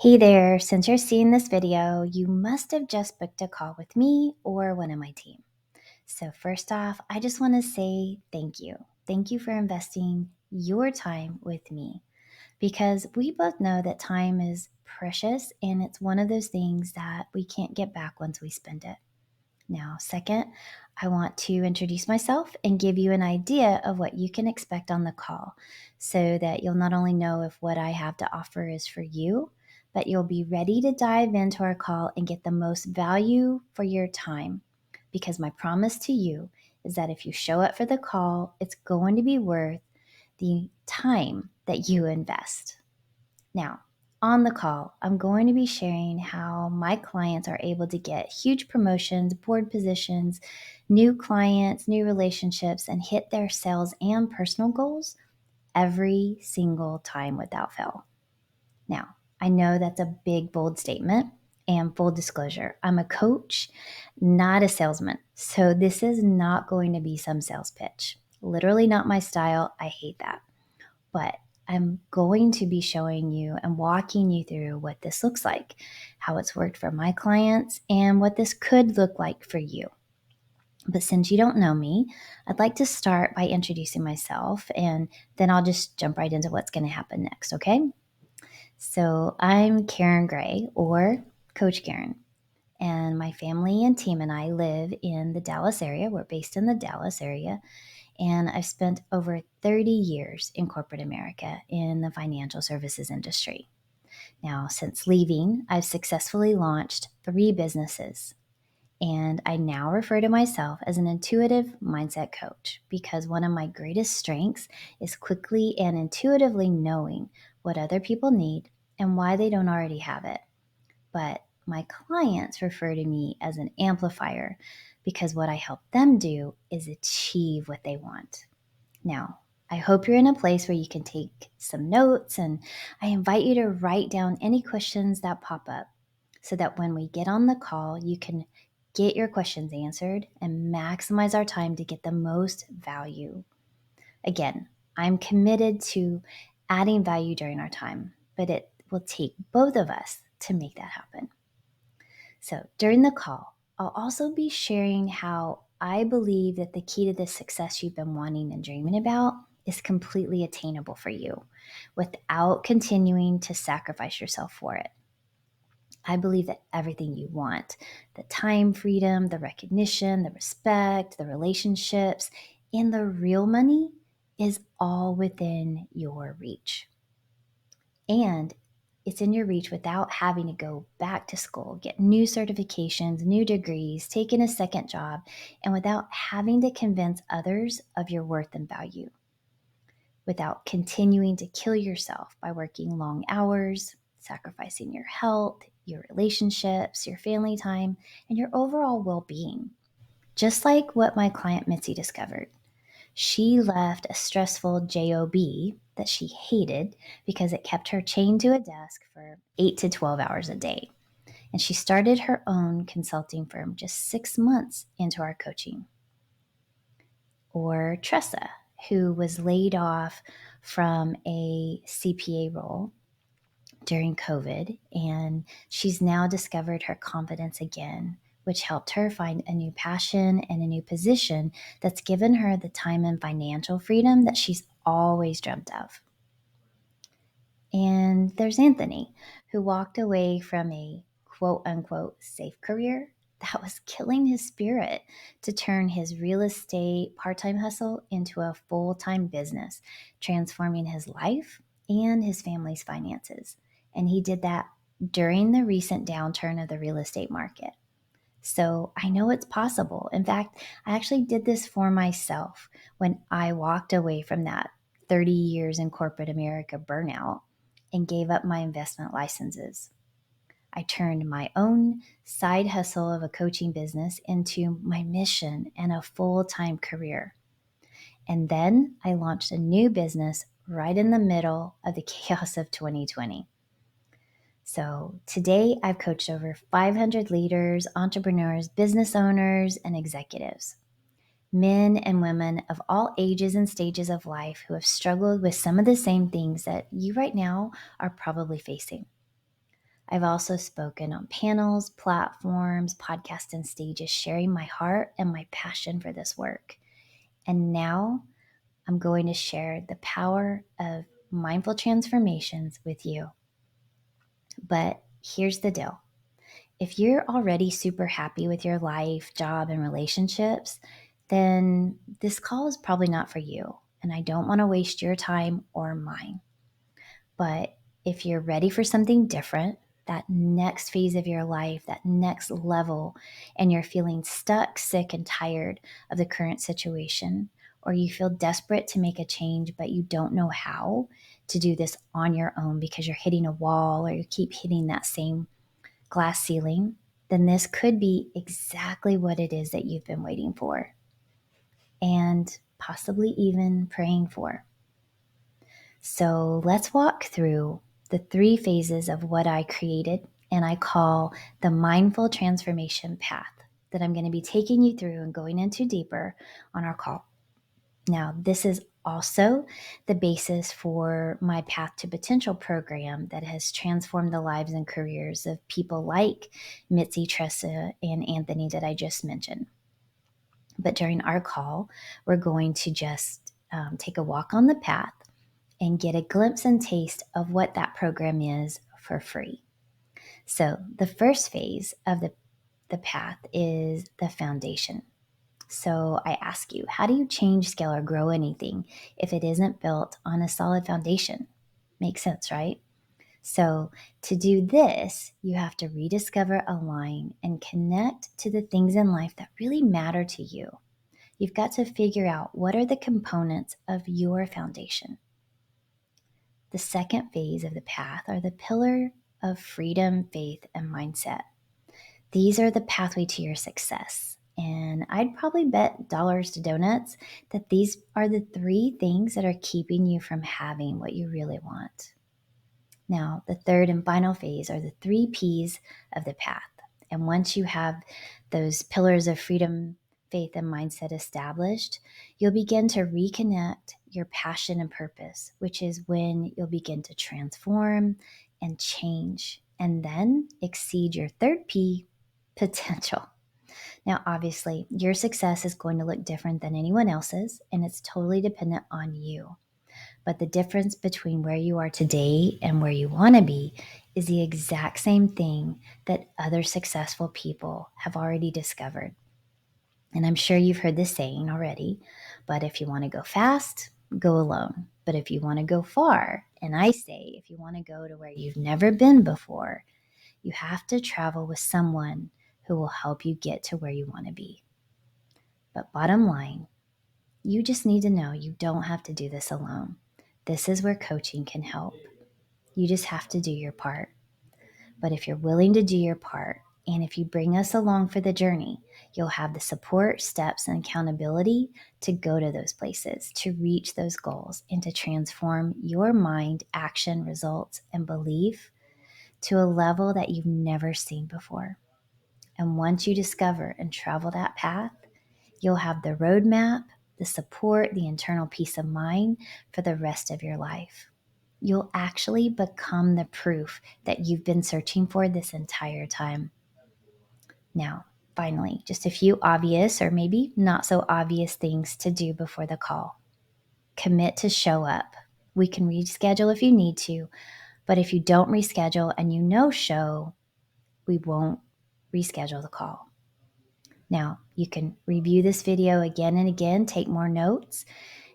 Hey there, since you're seeing this video, you must have just booked a call with me or one of my team. So, first off, I just want to say thank you. Thank you for investing your time with me because we both know that time is precious and it's one of those things that we can't get back once we spend it. Now, second, I want to introduce myself and give you an idea of what you can expect on the call so that you'll not only know if what I have to offer is for you, but you'll be ready to dive into our call and get the most value for your time. Because my promise to you is that if you show up for the call, it's going to be worth the time that you invest. Now, on the call, I'm going to be sharing how my clients are able to get huge promotions, board positions, new clients, new relationships, and hit their sales and personal goals every single time without fail. Now, I know that's a big, bold statement. And full disclosure, I'm a coach, not a salesman. So this is not going to be some sales pitch. Literally not my style. I hate that. But I'm going to be showing you and walking you through what this looks like, how it's worked for my clients, and what this could look like for you. But since you don't know me, I'd like to start by introducing myself, and then I'll just jump right into what's going to happen next, okay? So I'm Karen Gray, or Coach Karen, and my family and team and I live in the Dallas area. We're based in the Dallas area, and I've spent over 30 years in corporate America in the financial services industry. Now, since leaving, I've successfully launched 3 businesses, and I now refer to myself as an intuitive mindset coach because one of my greatest strengths is quickly and intuitively knowing what other people need and why they don't already have it. But my clients refer to me as an amplifier because what I help them do is achieve what they want. Now, I hope you're in a place where you can take some notes, and I invite you to write down any questions that pop up so that when we get on the call, you can get your questions answered and maximize our time to get the most value. Again, I'm committed to adding value during our time, but it will take both of us to make that happen. So during the call, I'll also be sharing how I believe that the key to the success you've been wanting and dreaming about is completely attainable for you without continuing to sacrifice yourself for it. I believe that everything you want, the time freedom, the recognition, the respect, the relationships, and the real money is all within your reach. And it's in your reach without having to go back to school, get new certifications, new degrees, taking a second job, and without having to convince others of your worth and value, without continuing to kill yourself by working long hours, sacrificing your health, your relationships, your family time, and your overall well being. Just like what my client Mitzi discovered. She left a stressful job that she hated because it kept her chained to a desk for 8 to 12 hours a day. And she started her own consulting firm just 6 months into our coaching. Or Tressa, who was laid off from a CPA role during COVID, and she's now discovered her confidence again, which helped her find a new passion and a new position that's given her the time and financial freedom that she's always dreamt of. And there's Anthony, who walked away from a quote unquote safe career that was killing his spirit to turn his real estate part time hustle into a full time business, transforming his life and his family's finances. And he did that during the recent downturn of the real estate market. So I know it's possible. In fact, I actually did this for myself when I walked away from that 30 years in corporate America burnout and gave up my investment licenses. I turned my own side hustle of a coaching business into my mission and a full-time career. And then I launched a new business right in the middle of the chaos of 2020. So today I've coached over 500 leaders, entrepreneurs, business owners, and executives, men and women of all ages and stages of life who have struggled with some of the same things that you right now are probably facing. I've also spoken on panels, platforms, podcasts, and stages, sharing my heart and my passion for this work. And now I'm going to share the power of mindful transformations with you. But here's the deal. If you're already super happy with your life, job, and relationships, then this call is probably not for you. And I don't want to waste your time or mine. But if you're ready for something different, that next phase of your life, that next level, and you're feeling stuck, sick, and tired of the current situation, or you feel desperate to make a change, but you don't know how to do this on your own because you're hitting a wall or you keep hitting that same glass ceiling, then this could be exactly what it is that you've been waiting for and possibly even praying for. So let's walk through the 3 phases of what I created and I call the mindful transformation path that I'm going to be taking you through and going into deeper on our call. Now, this is also the basis for my Path to Potential program that has transformed the lives and careers of people like Mitzi, Tressa, and Anthony that I just mentioned. But during our call, we're going to just take a walk on the path and get a glimpse and taste of what that program is for free. So the first phase of the path is the foundation. So I ask you, how do you change, scale, or grow anything if it isn't built on a solid foundation? Makes sense, right? So to do this, you have to rediscover, align, and connect to the things in life that really matter to you. You've got to figure out what are the components of your foundation. The second phase of the path are the pillar of freedom, faith, and mindset. These are the pathway to your success. And I'd probably bet dollars to donuts that these are the 3 things that are keeping you from having what you really want. Now, the third and final phase are the 3 P's of the path. And once you have those pillars of freedom, faith, and mindset established, you'll begin to reconnect your passion and purpose, which is when you'll begin to transform and change and then exceed your third P, potential. Now, obviously, your success is going to look different than anyone else's, and it's totally dependent on you. But the difference between where you are today and where you want to be is the exact same thing that other successful people have already discovered. And I'm sure you've heard this saying already, but if you want to go fast, go alone. But if you want to go far, and I say if you want to go to where you've never been before, you have to travel with someone who will help you get to where you want to be. But bottom line, you just need to know you don't have to do this alone. This is where coaching can help. You just have to do your part. But if you're willing to do your part, and if you bring us along for the journey, you'll have the support, steps, and accountability to go to those places, to reach those goals, and to transform your mind, action, results, and belief to a level that you've never seen before. And once you discover and travel that path, you'll have the roadmap, the support, the internal peace of mind for the rest of your life. You'll actually become the proof that you've been searching for this entire time. Now, finally, just a few obvious or maybe not so obvious things to do before the call. Commit to show up. We can reschedule if you need to, but if you don't reschedule and you no show, we won't reschedule the call. Now, you can review this video again and again, take more notes,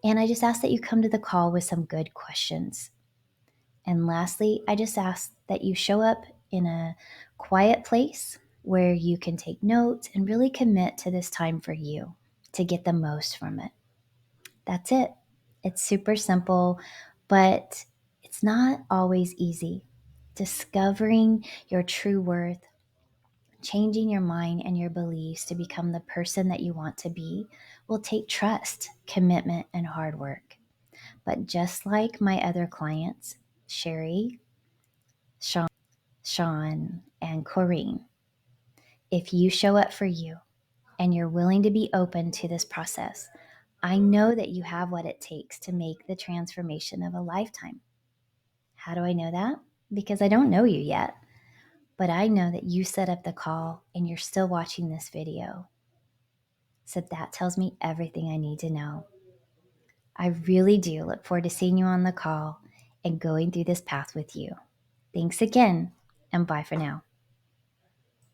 and I just ask that you come to the call with some good questions. And lastly, I just ask that you show up in a quiet place where you can take notes and really commit to this time for you to get the most from it. That's it. It's super simple, but it's not always easy. Discovering your true worth, changing your mind and your beliefs to become the person that you want to be will take trust, commitment, and hard work. But just like my other clients, Sherry, Sean, and Corrine, if you show up for you and you're willing to be open to this process, I know that you have what it takes to make the transformation of a lifetime. How do I know that? Because I don't know you yet. but I know that you set up the call and you're still watching this video. So that tells me everything I need to know. I really do look forward to seeing you on the call and going through this path with you. Thanks again, and bye for now.